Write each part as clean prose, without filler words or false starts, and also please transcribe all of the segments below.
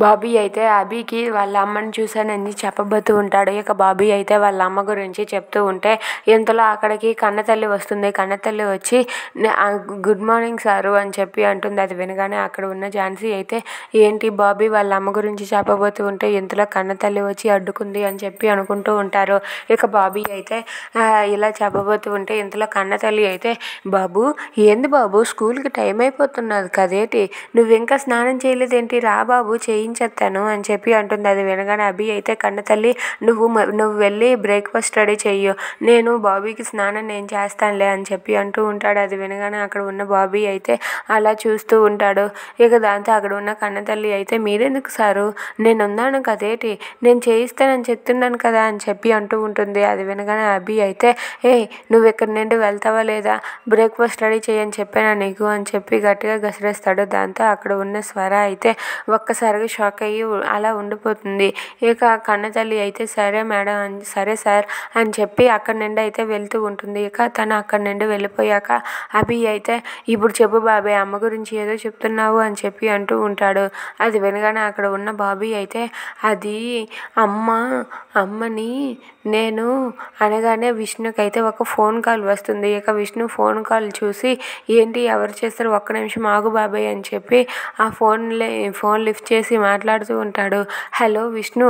బాబీ అయితే అభికి వాళ్ళ అమ్మని చూశానని చెప్పబోతూ ఉంటాడు. ఇక బాబీ అయితే వాళ్ళ అమ్మ గురించి చెప్తూ ఉంటే ఇంతలో అక్కడికి కన్నతల్లి వస్తుంది. కన్నతల్లి వచ్చి గుడ్ మార్నింగ్ సారు అని చెప్పి అంటుంది. అది వినగానే అక్కడ ఉన్న ఝాన్సీ అయితే ఏంటి బాబీ వాళ్ళ అమ్మ గురించి చెప్పబోతూ ఉంటే ఇంతలో కన్నతల్లి వచ్చి అడ్డుకుంది అని చెప్పి అనుకుంటూ ఉంటారు. ఇక బాబీ అయితే ఇలా చెప్పబోతూ ఉంటే ఇంతలో కన్నతల్లి అయితే బాబు ఏంది బాబు స్కూల్కి టైం అయిపోతున్నది కదేటి, నువ్వు ఇంకా స్నానం చేయలేదేంటి, రా బాబు చేయించేస్తాను అని చెప్పి అంటుంది. అది వినగానే అభి అయితే కన్నతల్లి నువ్వు వెళ్ళి బ్రేక్ఫాస్ట్ రెడీ చెయ్యు, నేను బాబీకి స్నానం నేను చేస్తానులే అని చెప్పి అంటూ ఉంటాడు. అది వినగానే అక్కడ ఉన్న బాబీ అయితే అలా చూస్తూ ఉంటాడు. ఇక దాంతో అక్కడ ఉన్న కన్నతల్లి అయితే మీరెందుకు సారు, నేను ఉన్నాను కదేటి, నేను చేయిస్తానని చెప్తున్నాను కదా అని చెప్పి అంటూ ఉంటుంది. అది వినగానే అభి అయితే నువ్వు ఇక్కడ నుండి వెళ్తావా లేదా, బ్రేక్ఫాస్ట్ రెడీ చేయని చెప్పానా నీకు అని చెప్పి గట్టిగా గసిరేస్తాడు. దాంతో అక్కడ ఉన్న స్వర అయితే ఒక్కసారిగా షాక్ అయ్యి అలా ఉండిపోతుంది. ఇక కన్నతల్లి అయితే సరే మేడం సరే సార్ అని చెప్పి అక్కడి నుండి అయితే వెళ్తూ ఉంటుంది. ఇక తను అక్కడి నుండి వెళ్ళిపోయాక అభి అయితే ఇప్పుడు చెప్పు బాబాయ్ అమ్మ గురించి ఏదో చెప్తున్నావు అని చెప్పి అంటూ ఉంటాడు. అది వినగానే అక్కడ ఉన్న బాబీ అయితే అది అమ్మని నేను అనగానే విష్ణుకి అయితే ఒక ఫోన్ కాల్ వస్తుంది. ఇక విష్ణు ఫోన్ కాల్ చూసి ఏంటి ఎవరు చేస్తారు, ఒక్క నిమిషం ఆగు బాబాయ్ అని చెప్పి ఆ ఫోన్ లిఫ్ట్ చేసి మాట్లాడుతూ ఉంటాడు. హలో విష్ణు,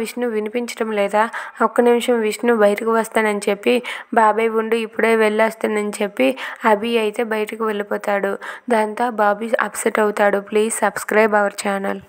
విష్ణు వినిపించడం లేదా, ఒక్క నిమిషం విష్ణు బయటకు వస్తానని చెప్పి బాబాయ్ ఉండు ఇప్పుడే వెళ్ళొస్తానని చెప్పి అభి అయితే బయటకు వెళ్ళిపోతాడు. దాంతో బాబీ అప్సెట్ అవుతాడు. Please subscribe our channel.